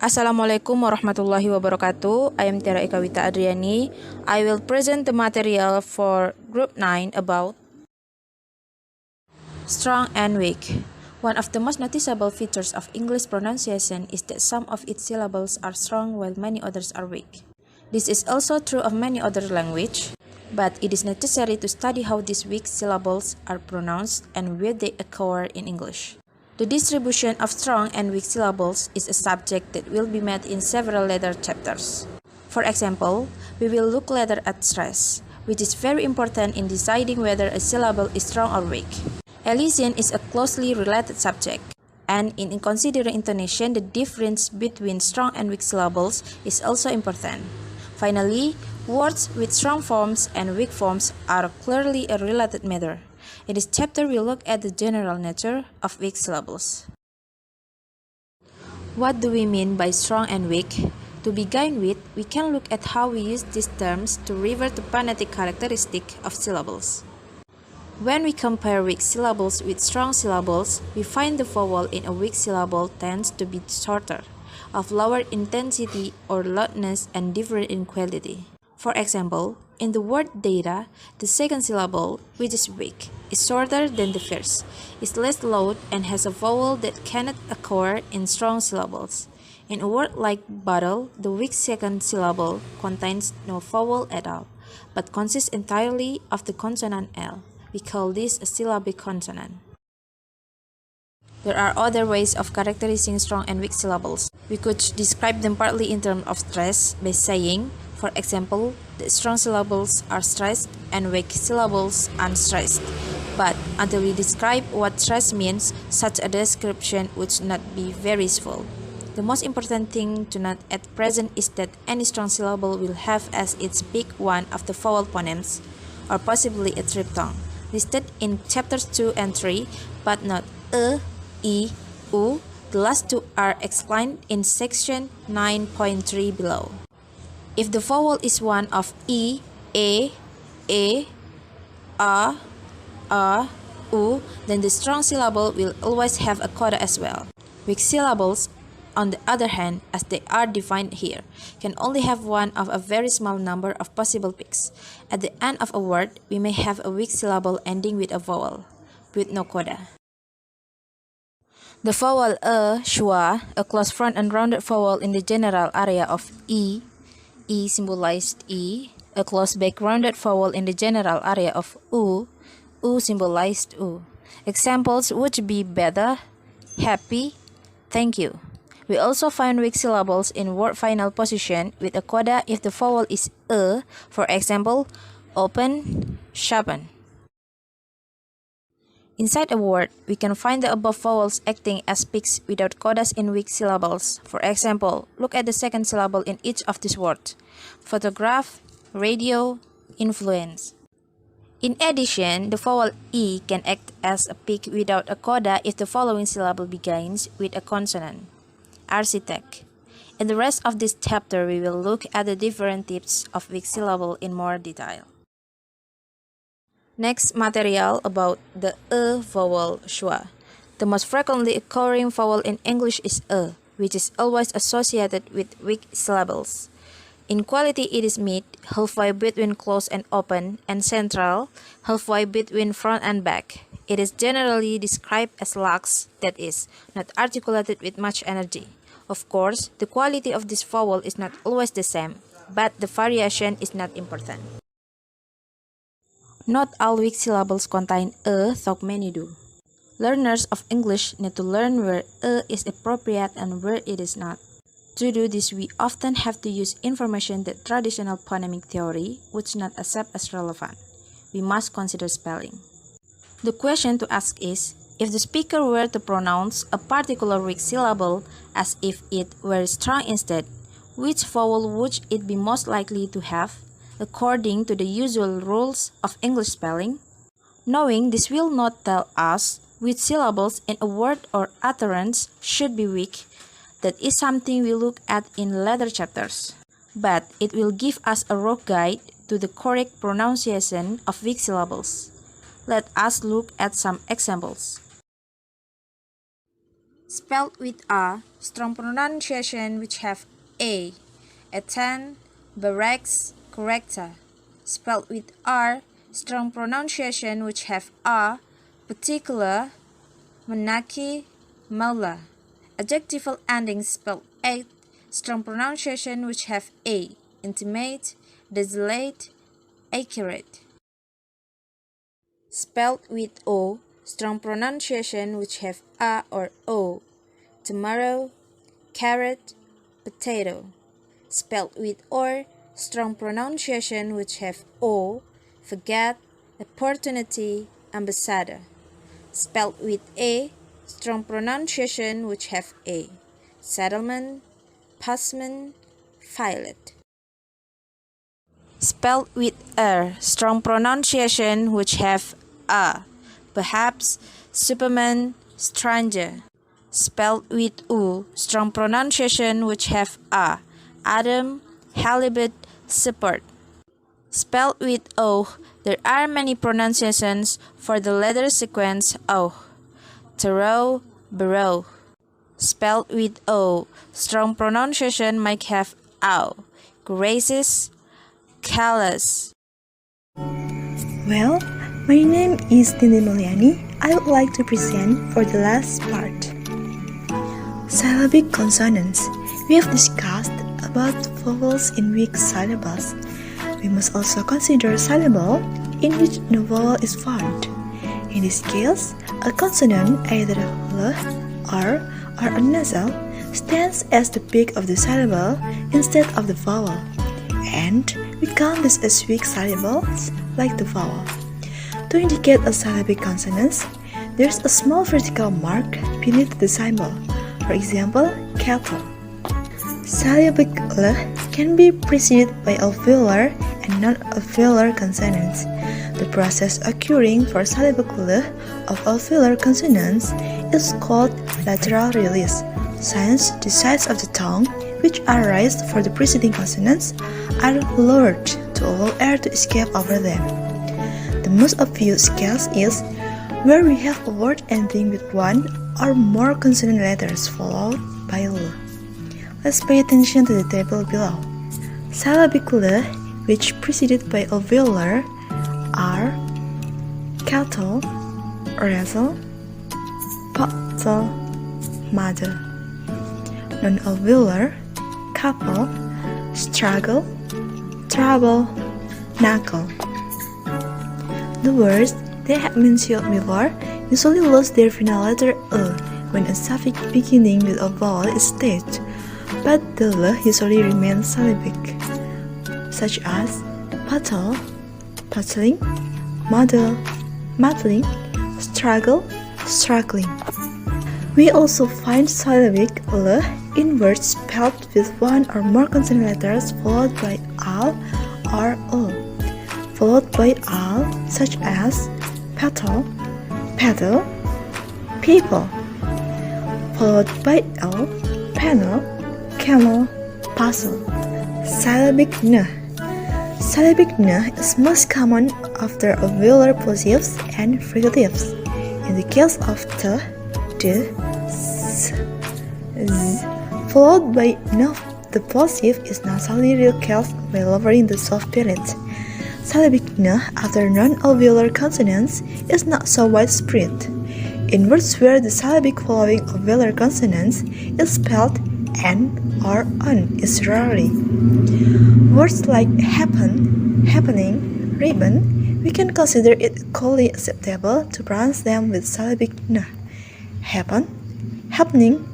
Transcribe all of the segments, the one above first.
Assalamualaikum warahmatullahi wabarakatuh. I am Tiara Ikawita Adriani. I will present the material for Group 9 about strong and weak. One of the most noticeable features of English pronunciation is that some of its syllables are strong while many others are weak. This is also true of many other languages, but it is necessary to study how these weak syllables are pronounced and where they occur in English. The distribution of strong and weak syllables is a subject that will be met in several later chapters. For example, we will look later at stress, which is very important in deciding whether a syllable is strong or weak. Elision is a closely related subject, and in considering intonation, the difference between strong and weak syllables is also important. Finally, words with strong forms and weak forms are clearly a related matter. In this chapter, we'll look at the general nature of weak syllables. What do we mean by strong and weak? To begin with, we can look at how we use these terms to refer to phonetic characteristics of syllables. When we compare weak syllables with strong syllables, we find the vowel in a weak syllable tends to be shorter, of lower intensity or loudness, and different in quality. For example, in the word data, the second syllable, which is weak, is shorter than the first, is less loud, and has a vowel that cannot occur in strong syllables. In a word like bottle, the weak second syllable contains no vowel at all, but consists entirely of the consonant L. We call this a syllabic consonant. There are other ways of characterizing strong and weak syllables. We could describe them partly in terms of stress by saying, for example, the strong syllables are stressed and weak syllables unstressed. But until we describe what stress means, such a description would not be very useful. The most important thing to note at present is that any strong syllable will have as its peak one of the vowel phonemes, or possibly a triphthong, listed in chapters 2 and 3, but not e, u. The last two are explained in section 9.3 below. If the vowel is one of e, a, u, then the strong syllable will always have a coda as well. Weak syllables, on the other hand, as they are defined here, can only have one of a very small number of possible peaks. At the end of a word, we may have a weak syllable ending with a vowel, with no coda. The vowel schwa, a closed front and rounded vowel in the general area of e symbolized e, a closed back rounded vowel in the general area of u symbolized u. Examples would be better, happy, thank you. We also find weak syllables in word final position with a coda if the vowel is for example, open, sharpen. Inside a word, we can find the above vowels acting as peaks without codas in weak syllables. For example, look at the second syllable in each of these words: photograph, radio, influence. In addition, the vowel e can act as a peak without a coda if the following syllable begins with a consonant: architect. In the rest of this chapter, we will look at the different types of weak syllable in more detail. Next material about the vowel schwa. The most frequently occurring vowel in English is which is always associated with weak syllables. In quality, it is mid, halfway between close and open, and central, halfway between front and back. It is generally described as lax, that is, not articulated with much energy. Of course, the quality of this vowel is not always the same, but the variation is not important. Not all weak syllables contain though many do. Learners of English need to learn where is appropriate and where it is not. To do this, we often have to use information that traditional phonemic theory would not accept as relevant. We must consider spelling. The question to ask is, if the speaker were to pronounce a particular weak syllable as if it were strong instead, which vowel would it be most likely to have, according to the usual rules of English spelling? Knowing this will not tell us which syllables in a word or utterance should be weak. That is something we look at in later chapters. But it will give us a rough guide to the correct pronunciation of weak syllables. Let us look at some examples. Spelled with a, strong pronunciation which have a, eten, barracks, correcta. Spelled with r, strong pronunciation which have a, particular, menaki, maula. Adjectival endings spelled a, strong pronunciation which have a, intimate, desolate, accurate. Spelled with o, strong pronunciation which have a or o, tomorrow, carrot, potato. Spelled with or, strong pronunciation which have o, forget, opportunity, ambassador. Spelled with a, strong pronunciation which have a, settlement, passman, violet. Spelled with strong pronunciation which have a, perhaps, Superman, stranger. Spelled with u, strong pronunciation which have a, Adam, halibut, support. Spelled with o, there are many pronunciations for the letter sequence o. Tarot, barrow. Spelled with o, strong pronunciation might have ow, graces, callous. Well, my name is Nindi Mulyani. I would like to present for the last part. Syllabic consonants. We have discussed about vowels in weak syllables. We must also consider syllable in which no vowel is found. In this case, a consonant, either l, r, or a nasal, stands as the peak of the syllable instead of the vowel, and we count this as weak syllables like the vowel. To indicate a syllabic consonant, there is a small vertical mark beneath the symbol, for example, capital. Syllabic l can be preceded by alveolar and non-alveolar consonants. The process occurring for syllabic l of alveolar consonants is called lateral release, since the sides of the tongue, which are raised for the preceding consonants, are lowered to allow air to escape over them. The most obvious case is where we have a word ending with one or more consonant letters followed by l. Let's pay attention to the table below. Syllabic l, which preceded by alveolar, are cattle, wrestle, bottle, mother. Non-alveolar, couple, struggle, trouble, knuckle. The words that have mentioned before usually lose their final letter e when a suffix beginning with a vowel is staged, but the l usually remains syllabic, such as battle, battling, model, modeling, struggle, struggling. We also find syllabic l in words spelled with one or more consonant letters followed by al or l, followed by al, such as petal, pedal, people, followed by l, panel, camel, puzzle. Syllabic n. Syllabic n is most common after alveolar plosives and fricatives. In the case of t, d, s, z, followed by n, the plosive is nasally recast by lowering the soft period. Syllabic n after non-alveolar consonants is not so widespread. In words where the syllabic following alveolar consonants is spelled n or on is rarely. Words like happen, happening, ribbon, we can consider it equally acceptable to pronounce them with syllabic n. Happen, happening,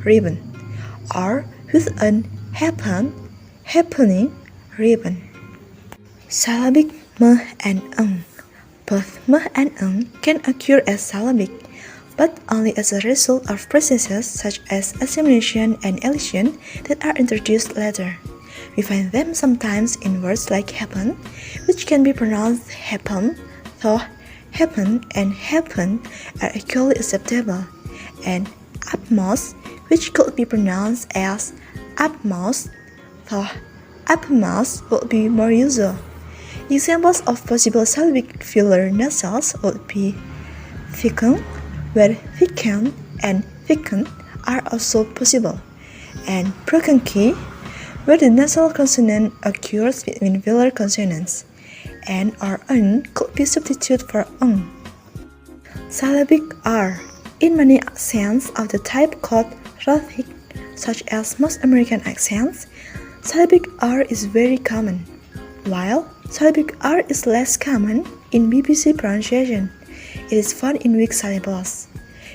ribbon, or with an happen, happening, ribbon. Syllabic m and ng. Both m and ng can occur as syllabic, but only as a result of processes such as assimilation and elision that are introduced later. We find them sometimes in words like happen, which can be pronounced happen, though happen and happen are equally acceptable, and upmost, which could be pronounced as upmost, though uppermost would be more usual. Examples of possible syllabic filler nasals would be ficum, where ficum and ficant are also possible, and broken key, where the nasal consonant occurs between velar consonants, and or could be substituted for Syllabic R. In many accents of the type called rhotic, such as most American accents, syllabic R is very common, while syllabic R is less common in BBC pronunciation. It is found in weak syllables.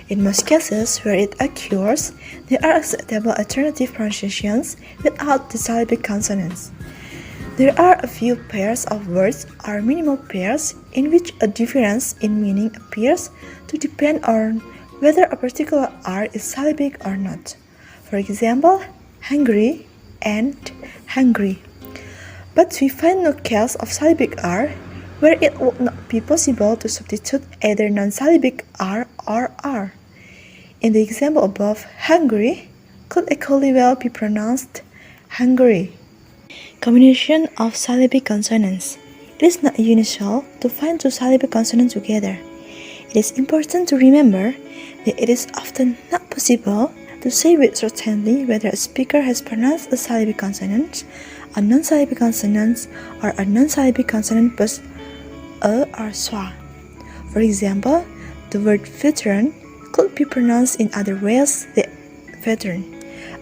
In most cases where it occurs, there are acceptable alternative pronunciations without the syllabic consonants. There are a few pairs of words or minimal pairs in which a difference in meaning appears to depend on whether a particular R is syllabic or not. For example, hungry and hungry. But we find no case of syllabic R where it would not be possible to substitute either non-syllabic R or R. In the example above, hungry could equally well be pronounced hungry. Combination of syllabic consonants. It is not unusual to find two syllabic consonants together. It is important to remember that it is often not possible to say with certainty whether a speaker has pronounced a syllabic consonant, a non-syllabic consonant, or a non-syllabic consonant plus a or schwa. For example, the word veteran could be pronounced in other ways than veteran.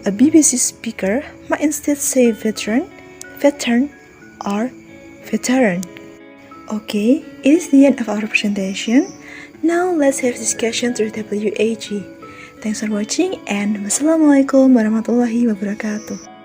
A BBC speaker might instead say veteran, or veteran. Okay, it is the end of our presentation. Now let's have discussion through WAG. Thanks for watching and wassalamualaikum warahmatullahi wabarakatuh.